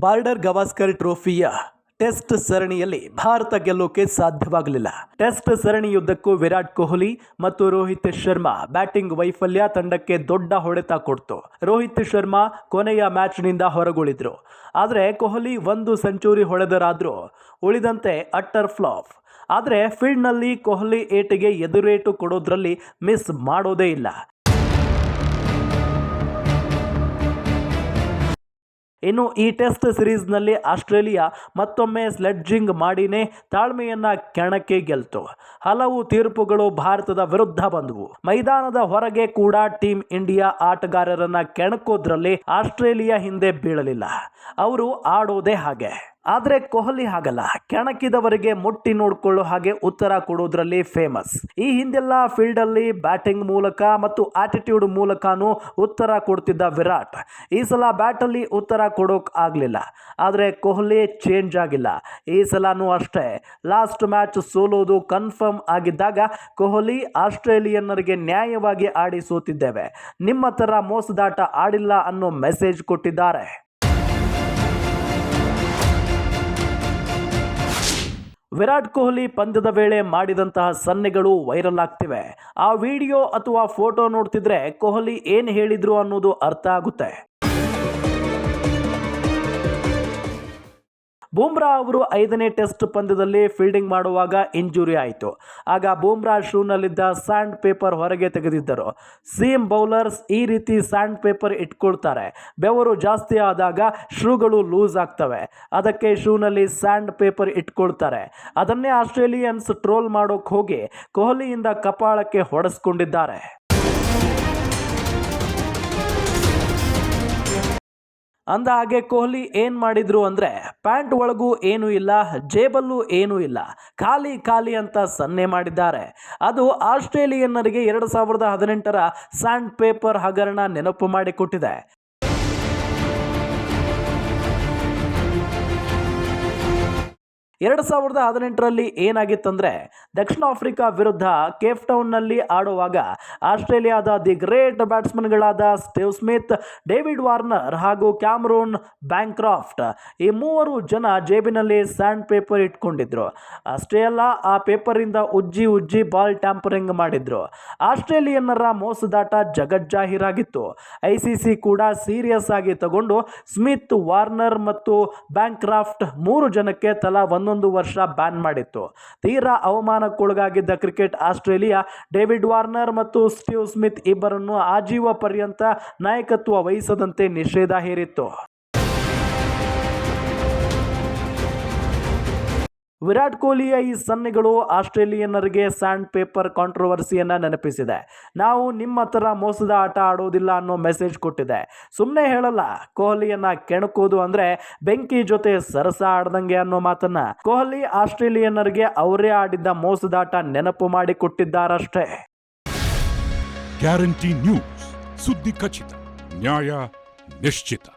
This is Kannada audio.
ಬಾರ್ಡರ್ ಗವಾಸ್ಕರ್ ಟ್ರೋಫಿಯ ಟೆಸ್ಟ್ ಸರಣಿಯಲ್ಲಿ ಭಾರತ ಗೆಲ್ಲೋಕೆ ಸಾಧ್ಯವಾಗಲಿಲ್ಲ. ಟೆಸ್ಟ್ ಸರಣಿಯುದ್ದಕ್ಕೂ ವಿರಾಟ್ ಕೊಹ್ಲಿ ಮತ್ತು ರೋಹಿತ್ ಶರ್ಮಾ ಬ್ಯಾಟಿಂಗ್ ವೈಫಲ್ಯ ತಂಡಕ್ಕೆ ದೊಡ್ಡ ಹೊಡೆತ ಕೊಡ್ತು. ರೋಹಿತ್ ಶರ್ಮಾ ಕೊನೆಯ ಮ್ಯಾಚ್ನಿಂದ ಹೊರಗುಳಿದ್ರು. ಆದರೆ ಕೊಹ್ಲಿ 1 ಸೆಂಚುರಿ ಹೊಡೆದರಾದ್ರೂ ಉಳಿದಂತೆ ಅಟ್ಟರ್ ಫ್ಲಾಪ್. ಆದರೆ ಫೀಲ್ಡ್ನಲ್ಲಿ ಕೊಹ್ಲಿ ಏಟಿಗೆ ಎದುರೇಟು ಕೊಡೋದ್ರಲ್ಲಿ ಮಿಸ್ ಮಾಡೋದೇ ಇಲ್ಲ. ಇನ್ನು ಈ ಟೆಸ್ಟ್ ಸಿರೀಸ್ನಲ್ಲಿ ಆಸ್ಟ್ರೇಲಿಯಾ ಮತ್ತೊಮ್ಮೆ ಸ್ಲೆಡ್ಜಿಂಗ್ ಮಾಡಿನೇ ತಾಳ್ಮೆಯನ್ನ ಕೆಣಕ್ಕೆ ಗೆಲ್ತು. ಹಲವು ತೀರ್ಪುಗಳು ಭಾರತದ ವಿರುದ್ಧ ಬಂದವು. ಮೈದಾನದ ಹೊರಗೆ ಕೂಡ ಟೀಮ್ ಇಂಡಿಯಾ ಆಟಗಾರರನ್ನ ಕೆಣಕೋದ್ರಲ್ಲಿ ಆಸ್ಟ್ರೇಲಿಯಾ ಹಿಂದೆ ಬೀಳಲಿಲ್ಲ. ಅವರು ಆಡೋದೇ ಹಾಗೆ. ಆದರೆ ಕೊಹ್ಲಿ ಹಾಗಲ್ಲ. ಕೆಣಕಿದವರಿಗೆ ಮುಟ್ಟಿ ನೋಡ್ಕೊಳ್ಳೋ ಹಾಗೆ ಉತ್ತರ ಕೊಡೋದ್ರಲ್ಲಿ ಫೇಮಸ್. ಈ ಹಿಂದೆಲ್ಲ ಫೀಲ್ಡ್ ಅಲ್ಲಿ ಬ್ಯಾಟಿಂಗ್ ಮೂಲಕ ಮತ್ತು ಆಟಿಟ್ಯೂಡ್ ಮೂಲಕನೂ ಉತ್ತರ ಕೊಡ್ತಿದ್ದ ವಿರಾಟ್ ಈ ಸಲ ಬ್ಯಾಟಲ್ಲಿ ಉತ್ತರ ಕೊಡೋಕ್ ಆಗ್ಲಿಲ್ಲ. ಆದರೆ ಕೊಹ್ಲಿ ಚೇಂಜ್ ಆಗಿಲ್ಲ. ಈ ಸಲನೂ ಅಷ್ಟೇ. ಲಾಸ್ಟ್ ಮ್ಯಾಚ್ ಸೋಲೋದು ಕನ್ಫರ್ಮ್ ಆಗಿದ್ದಾಗ ಕೊಹ್ಲಿ ಆಸ್ಟ್ರೇಲಿಯನ್ನರಿಗೆ ನ್ಯಾಯವಾಗಿ ಆಡಿ ಸೋತಿದ್ದೇವೆ, ನಿಮ್ಮ ತರ ಮೋಸದಾಟ ಆಡಿಲ್ಲ ಅನ್ನೋ ಮೆಸೇಜ್ ಕೊಟ್ಟಿದ್ದಾರೆ. ವಿರಾಟ್ ಕೊಹ್ಲಿ ಪಂದ್ಯದ ವೇಳೆ ಮಾಡಿದಂತಹ ಸನ್ನೆಗಳು ವೈರಲ್ ಆಗ್ತಿವೆ. ಆ ವಿಡಿಯೋ ಅಥವಾ ಫೋಟೋ ನೋಡ್ತಿದ್ರೆ ಕೊಹ್ಲಿ ಏನು ಹೇಳಿದ್ರು ಅನ್ನೋದು ಅರ್ಥ ಆಗುತ್ತೆ. ಬೂಮ್ರಾ ಅವರು 5ನೇ ಟೆಸ್ಟ್ ಪಂದ್ಯದಲ್ಲಿ ಫೀಲ್ಡಿಂಗ್ ಮಾಡುವಾಗ ಇಂಜುರಿ ಆಯಿತು. ಆಗ ಬೂಮ್ರಾ ಶೂನಲ್ಲಿದ್ದ ಸ್ಯಾಂಡ್ ಪೇಪರ್ ಹೊರಗೆ ತೆಗೆದಿದ್ದರು. ಸೀಮ್ ಬೌಲರ್ಸ್ ಈ ರೀತಿ ಸ್ಯಾಂಡ್ ಪೇಪರ್ ಇಟ್ಕೊಳ್ತಾರೆ. ಬೆವರು ಜಾಸ್ತಿ ಆದಾಗ ಶೂಗಳು ಲೂಸ್ ಆಗ್ತವೆ. ಅದಕ್ಕೆ ಶೂನಲ್ಲಿ ಸ್ಯಾಂಡ್ ಪೇಪರ್ ಇಟ್ಕೊಳ್ತಾರೆ. ಅದನ್ನೇ ಆಸ್ಟ್ರೇಲಿಯನ್ಸ್ ಟ್ರೋಲ್ ಮಾಡೋಕೆ ಹೋಗಿ ಕೊಹ್ಲಿಯಿಂದ ಕಪಾಳಕ್ಕೆ ಹೊಡೆಸ್ಕೊಂಡಿದ್ದಾರೆ. ಅಂದ ಹಾಗೆ ಕೊಹ್ಲಿ ಏನ್ ಮಾಡಿದ್ರು ಅಂದ್ರೆ ಪ್ಯಾಂಟ್ ಒಳಗೂ ಏನೂ ಇಲ್ಲ, ಜೇಬಲ್ಲೂ ಏನೂ ಇಲ್ಲ, ಖಾಲಿ ಖಾಲಿ ಅಂತ ಸನ್ನೆ ಮಾಡಿದ್ದಾರೆ. ಅದು ಆಸ್ಟ್ರೇಲಿಯನ್ನರಿಗೆ 2018ರ ಸ್ಯಾಂಡ್ ಪೇಪರ್ ಹಗರಣ ನೆನಪು ಮಾಡಿಕೊಟ್ಟಿದೆ. 2018ರಲ್ಲಿ ಏನಾಗಿತ್ತಂದ್ರೆ ದಕ್ಷಿಣ ಆಫ್ರಿಕಾ ವಿರುದ್ಧ ಕೇಪ್ ಟೌನ್ನಲ್ಲಿ ಆಡುವಾಗ ಆಸ್ಟ್ರೇಲಿಯಾದ ದಿ ಗ್ರೇಟ್ ಬ್ಯಾಟ್ಸ್ಮನ್ಗಳಾದ ಸ್ಟೀವ್ ಸ್ಮಿತ್, ಡೇವಿಡ್ ವಾರ್ನರ್ ಹಾಗೂ ಕ್ಯಾಮರೂನ್ ಬ್ಯಾಂಕ್ರಾಫ್ಟ್ ಈ 3 ಜನ ಜೇಬಿನಲ್ಲಿ ಸ್ಯಾಂಡ್ ಪೇಪರ್ ಇಟ್ಕೊಂಡಿದ್ರು. ಅಷ್ಟೇ ಅಲ್ಲ, ಆ ಪೇಪರಿಂದ ಉಜ್ಜಿ ಬಾಲ್ ಟ್ಯಾಂಪರಿಂಗ್ ಮಾಡಿದ್ರು. ಆಸ್ಟ್ರೇಲಿಯನ್ನರ ಮೋಸದಾಟ ಜಗಜ್ಜಾಹೀರಾಗಿತ್ತು. ಐಸಿಸಿ ಕೂಡ ಸೀರಿಯಸ್ ಆಗಿ ತಗೊಂಡು ಸ್ಮಿತ್, ವಾರ್ನರ್ ಮತ್ತು ಬ್ಯಾಂಕ್ರಾಫ್ಟ್ 3 ಜನಕ್ಕೆ ತಲಾ 1 ವರ್ಷ ಬ್ಯಾನ್ ಮಾಡಿತ್ತು. ತೀರಾ ಅವಮಾನಕ್ಕೊಳಗಾಗಿದ್ದ ಕ್ರಿಕೆಟ್ ಆಸ್ಟ್ರೇಲಿಯಾ ಡೇವಿಡ್ ವಾರ್ನರ್ ಮತ್ತು ಸ್ಟೀವ್ ಸ್ಮಿತ್ ಇಬ್ಬರನ್ನು ಆಜೀವ ಪರ್ಯಂತ ನಾಯಕತ್ವ ವಹಿಸದಂತೆ ನಿಷೇಧ ಹೇರಿತ್ತು. ವಿರಾಟ್ ಕೊಹ್ಲಿಯ ಈ ಸನ್ನೆಗಳು ಆಸ್ಟ್ರೇಲಿಯನ್ನರಿಗೆ ಸ್ಯಾಂಡ್ ಪೇಪರ್ ಕಾಂಟ್ರವರ್ಸಿಯನ್ನ ನೆನಪಿಸಿದೆ. ನಾವು ನಿಮ್ಮ ತರ ಮೋಸದ ಆಟ ಆಡೋದಿಲ್ಲ ಅನ್ನೋ ಮೆಸೇಜ್ ಕೊಟ್ಟಿದೆ. ಸುಮ್ಮನೆ ಹೇಳಲ್ಲ, ಕೊಹ್ಲಿಯನ್ನ ಕೆಣಕೋದು ಅಂದ್ರೆ ಬೆಂಕಿ ಜೊತೆ ಸರಸ ಆಡ್ದಂಗೆ ಅನ್ನೋ ಮಾತನ್ನ ಕೊಹ್ಲಿ ಆಸ್ಟ್ರೇಲಿಯನ್ನರಿಗೆ ಅವರೇ ಆಡಿದ್ದ ಮೋಸದಾಟ ನೆನಪು ಮಾಡಿ ಕೊಟ್ಟಿದ್ದಾರಷ್ಟೇ. ಗ್ಯಾರಂಟಿ ನ್ಯೂಸ್, ಸುದ್ದಿ ಖಚಿತ, ನ್ಯಾಯ ನಿಶ್ಚಿತ.